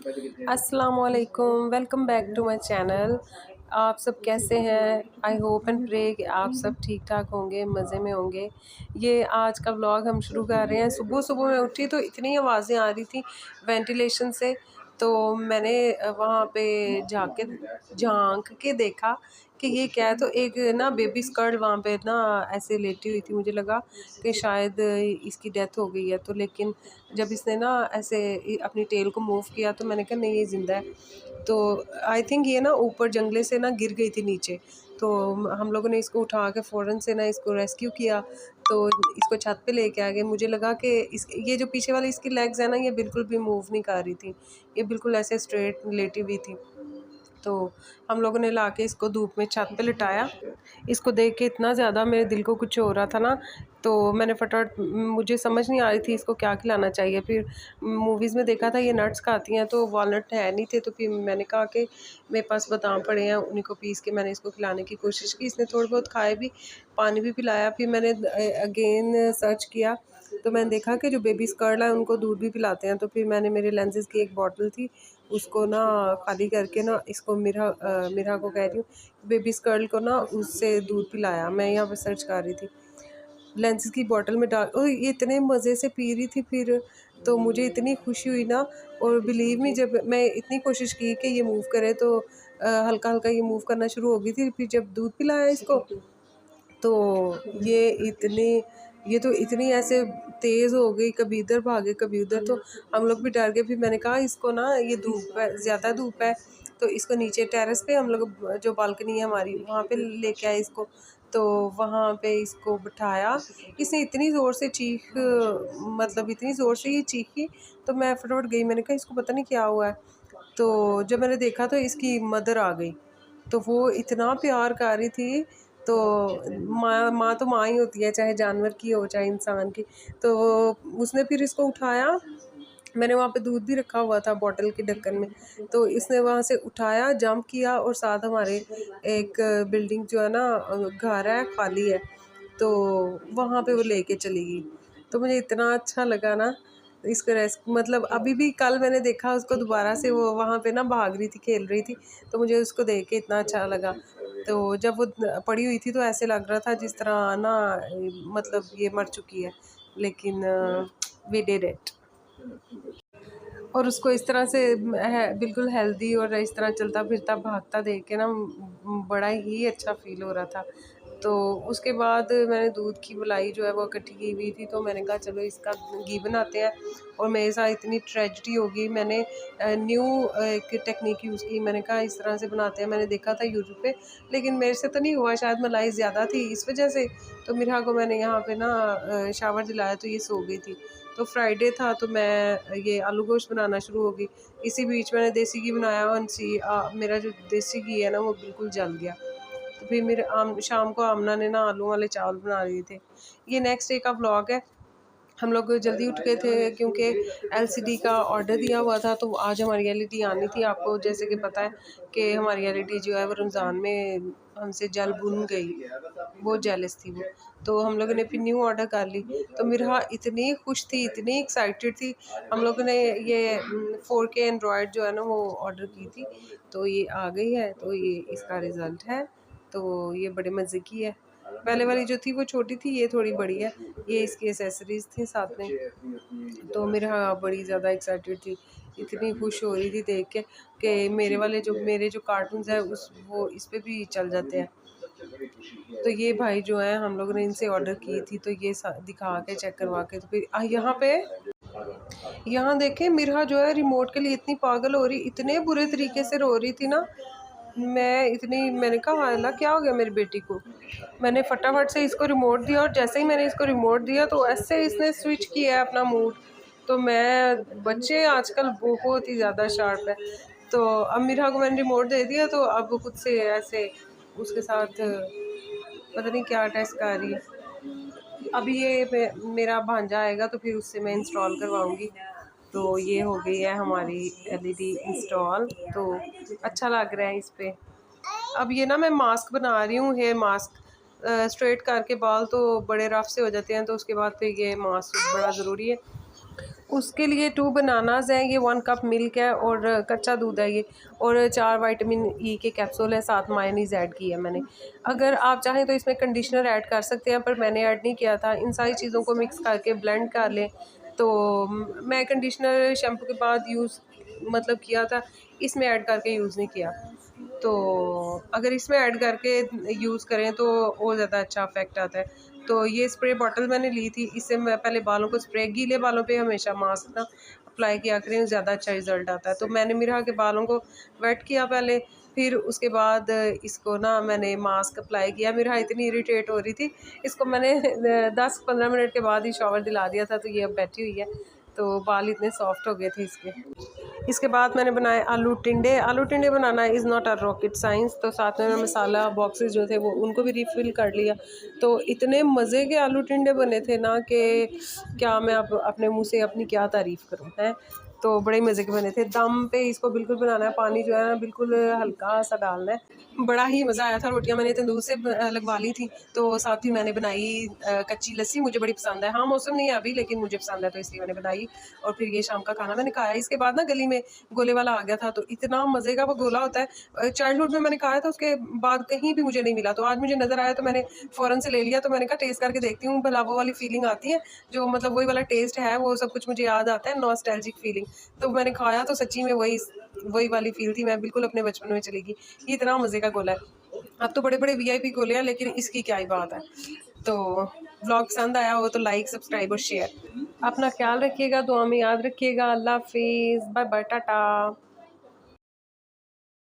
अस्सलाम वालेकुम, welcome back to my channel. आप सब कैसे हैं? आई होप एंड प्रे कि आप सब ठीक ठाक होंगे, मज़े में होंगे। ये आज का व्लॉग हम शुरू कर रहे हैं। सुबह सुबह मैं उठी तो इतनी आवाज़ें आ रही थी वेंटिलेशन से, तो मैंने वहाँ पे जाके झांक के देखा कि ये क्या है। तो एक ना बेबी स्कर्ट वहाँ पे ना ऐसे लेटी हुई थी। मुझे लगा कि शायद इसकी डेथ हो गई है, तो लेकिन जब इसने ना ऐसे अपनी टेल को मूव किया तो मैंने कहा नहीं, ये ज़िंदा है। तो आई थिंक ये ना ऊपर जंगले से ना गिर गई थी नीचे। तो हम लोगों ने इसको उठा के फ़ौरन से ना इसको रेस्क्यू किया, तो इसको छत पे लेके आ गए। मुझे लगा कि इस ये जो पीछे वाली इसकी लेग्स है ना, ये बिल्कुल भी मूव नहीं कर रही थी, ये बिल्कुल ऐसे स्ट्रेट लेटी हुई थी। तो हम लोगों ने लाके इसको धूप में छत पे लिटाया। इसको देख के इतना ज़्यादा मेरे दिल को कुछ हो रहा था ना, तो मैंने फटाफट, मुझे समझ नहीं आ रही थी इसको क्या खिलाना चाहिए। फिर मूवीज़ में देखा था ये नट्स खाती हैं, तो वॉलनट है नहीं थे, तो फिर मैंने कहा कि मेरे पास बादाम पड़े हैं, उन्हीं को पीस के मैंने इसको खिलाने की कोशिश की। इसने थोड़े बहुत खाए भी, पानी भी पिलाया। फिर मैंने अगेन सर्च किया, तो मैंने देखा कि जो बेबी स्कर्ल है उनको दूध भी पिलाते हैं। तो फिर मैंने, मेरे लेंसेज की एक बॉटल थी, उसको ना खाली करके ना इसको मिरा को कह रही हूँ, बेबी स्कर्ल को ना उससे दूध पिलाया। मैं यहाँ पे सर्च कर रही थी, लेंसेज की बॉटल में डाल, और ये इतने मज़े से पी रही थी। फिर तो मुझे इतनी खुशी हुई ना, और बिलीव मी, जब मैं इतनी कोशिश की कि ये मूव करे तो हल्का हल्का ये मूव करना शुरू हो गई थी। फिर जब दूध पिलाया इसको, तो ये इतनी ये तो इतनी ऐसे तेज़ हो गई, कभी इधर भागे कभी उधर। तो हम लोग भी डर गए। फिर मैंने कहा इसको ना, ये धूप है, ज़्यादा धूप है, तो इसको नीचे टेरेस पे, हम लोग जो बालकनी है हमारी, वहाँ पे लेके आए इसको। तो वहाँ पे इसको बिठाया। इसने इतनी ज़ोर से मतलब इतनी ज़ोर से ये चीखी, तो मैं फटाफट गई। मैंने कहा इसको पता नहीं क्या हुआ है। तो जब मैंने देखा तो इसकी मदर आ गई, तो वो इतना प्यार कर रही थी। तो माँ माँ तो माँ ही होती है, चाहे जानवर की हो चाहे इंसान की। तो उसने फिर इसको उठाया। मैंने वहाँ पे दूध भी रखा हुआ था बॉटल के ढक्कन में, तो इसने वहाँ से उठाया, जंप किया, और साथ हमारे एक बिल्डिंग जो है ना, घर है, खाली है, तो वहाँ पे वो लेके चली गई। तो मुझे इतना अच्छा लगा ना इसको मतलब अभी भी कल मैंने देखा उसको दोबारा से, वो वहाँ पे ना भाग रही थी, खेल रही थी, तो मुझे उसको देख के इतना अच्छा लगा। तो जब वो पड़ी हुई थी तो ऐसे लग रहा था जिस तरह ना, मतलब ये मर चुकी है, लेकिन वी डिड इट। और उसको इस तरह से है बिल्कुल हेल्दी और इस तरह चलता फिरता भागता देख के ना, बड़ा ही अच्छा फील हो रहा था। तो उसके बाद मैंने दूध की मलाई जो है वो इकट्ठी की हुई थी, तो मैंने कहा चलो इसका घी बनाते हैं। और मेरे साथ इतनी ट्रेजेडी हो गई, मैंने न्यू एक टेक्निक यूज़ की। मैंने कहा इस तरह से बनाते हैं, मैंने देखा था यूट्यूब पे, लेकिन मेरे से तो नहीं हुआ, शायद मलाई ज़्यादा थी इस वजह से। तो मिरा को मैंने यहाँ पे ना शावर दिलाया, तो ये सो गई थी। तो फ्राइडे था, तो मैं ये आलू गोश्त बनाना शुरू हो गई। इसी बीच मैंने देसी घी बनाया, और मेरा जो देसी घी है ना वो बिल्कुल जल गया। तो फिर मेरे शाम को आमना ने ना आलू वाले चावल बना लिए थे। ये नेक्स्ट डे का व्लॉग है। हम लोग जल्दी उठ गए थे क्योंकि एलसीडी का ऑर्डर दिया हुआ था, तो आज हमारी एलईडी आनी थी। आपको जैसे कि पता है कि हमारी एलईडी जो है वो रमज़ान में हमसे जल भुन गई, बहुत जेलस थी वो। तो हम लोगों ने फिर न्यू ऑर्डर कर ली। तो मिरा इतनी खुश थी, इतनी एक्साइटेड थी। हम लोगों ने ये 4K एंड्रॉयड जो है ना वो ऑर्डर की थी, तो ये आ गई है। तो ये इसका रिज़ल्ट है। तो ये बड़े मज़े की है। पहले वाली जो थी वो छोटी थी, ये थोड़ी बड़ी है। ये इसकी एसेसरीज़ थी साथ में। तो मेरा बड़ी ज़्यादा एक्साइटेड थी, इतनी खुश हो रही थी देख के कि मेरे जो कार्टून्स हैं उस वो इस पे भी चल जाते हैं। तो ये भाई जो है, हम लोगों ने इनसे ऑर्डर की थी, तो ये दिखा के चेक करवा के, तो फिर यहाँ देखें, मिरा जो है रिमोट के लिए इतनी पागल हो रही, इतने बुरे तरीके से रो रही थी ना। मैंने कहा हायला क्या हो गया मेरी बेटी को। मैंने फटाफट से इसको रिमोट दिया, और जैसे ही मैंने इसको रिमोट दिया तो ऐसे इसने स्विच किया है अपना मूड। तो बच्चे आजकल बहुत ही ज़्यादा शार्प है। तो अब मिरा को मैंने रिमोट दे दिया, तो अब वो खुद से ऐसे उसके साथ पता नहीं क्या टेस्ट कर रही है। अभी ये मेरा भांजा आएगा तो फिर उससे मैं इंस्टॉल करवाऊँगी। तो ये हो गई है हमारी एलईडी इंस्टॉल, तो अच्छा लग रहा है इस पे। अब ये ना मैं मास्क बना रही हूँ, हेयर मास्क। स्ट्रेट करके बाल तो बड़े रफ से हो जाते हैं, तो उसके बाद फिर ये मास्क बड़ा ज़रूरी है। उसके लिए 2 बनानाज़ हैं, ये 1 कप मिल्क है और कच्चा दूध है ये, और 4 विटामिन ई के कैप्सूल हैं, साथ मायोनीज़ ऐड की है मैंने। अगर आप चाहें तो इसमें कंडीशनर ऐड कर सकते हैं, पर मैंने ऐड नहीं किया था। इन सारी चीज़ों को मिक्स करके ब्लेंड कर लें। तो मैं कंडीशनर शैम्पू के बाद यूज़ मतलब किया था, इसमें ऐड करके यूज़ नहीं किया। तो अगर इसमें ऐड करके यूज़ करें तो और ज़्यादा अच्छा इफ़ेक्ट आता है। तो ये स्प्रे बॉटल मैंने ली थी, इससे मैं पहले बालों को स्प्रे, गीले बालों पे हमेशा मास्क ना अप्लाई किया करें, ज़्यादा अच्छा रिज़ल्ट आता है। तो मैंने मिरा के बालों को वेट किया पहले, फिर उसके बाद इसको ना मैंने मास्क अप्लाई किया। मिरा इतनी इरिटेट हो रही थी, इसको मैंने 10-15 मिनट के बाद ही शॉवर दिला दिया था, तो ये अब बैठी हुई है। तो बाल इतने सॉफ्ट हो गए थे इसके। इसके बाद मैंने बनाए आलू टिंडे। आलू टिंडे बनाना is not a rocket science. तो साथ में मैं मसाला बॉक्सेस जो थे वो उनको भी रिफ़िल कर लिया। तो इतने मज़े के आलू टिंडे बने थे ना कि क्या मैं अब अपने मुँह से अपनी क्या तारीफ़ करूँ, हैं। तो बड़े मज़े के बने थे। दम पे इसको बिल्कुल बनाना है, पानी जो है ना बिल्कुल हल्का सा डालना है। बड़ा ही मज़ा आया था। रोटियाँ मैंने तंदूर से लगवा ली थी, तो साथ ही मैंने बनाई कच्ची लस्सी, मुझे बड़ी पसंद है। हाँ, मौसम नहीं है अभी, लेकिन मुझे पसंद है तो इसलिए मैंने बनाई। और फिर ये शाम का खाना मैंने खाया। इसके बाद ना गली में गोले वाला आ गया था, तो इतना मज़े का वो गोला होता है। चाइल्डहुड में मैंने खाया था, उसके बाद कहीं भी मुझे नहीं मिला। तो आज मुझे नज़र आया तो मैंने फ़ौरन से ले लिया। तो मैंने कहा टेस्ट करके देखती हूँ, भला वो वाली फ़ीलिंग आती है, जो मतलब वही वाला टेस्ट है, वो सब कुछ मुझे याद आता है, नॉस्टैल्जिक फ़ीलिंग। तो मैंने खाया तो सच्ची में वही वाली फ़ील थी, मैं बिल्कुल अपने बचपन में चली गई। ये इतना मज़े का गोला है। अब तो बड़े-बड़े वीआईपी गोले हैं, लेकिन इसकी क्या ही बात है। तो व्लॉग पसंद आया हो तो लाइक, सब्सक्राइब और शेयर। अपना ख्याल रखिएगा, दुआ में याद रखिएगा। अल्लाह हाफ़िज़, बाय बाय, टाटा।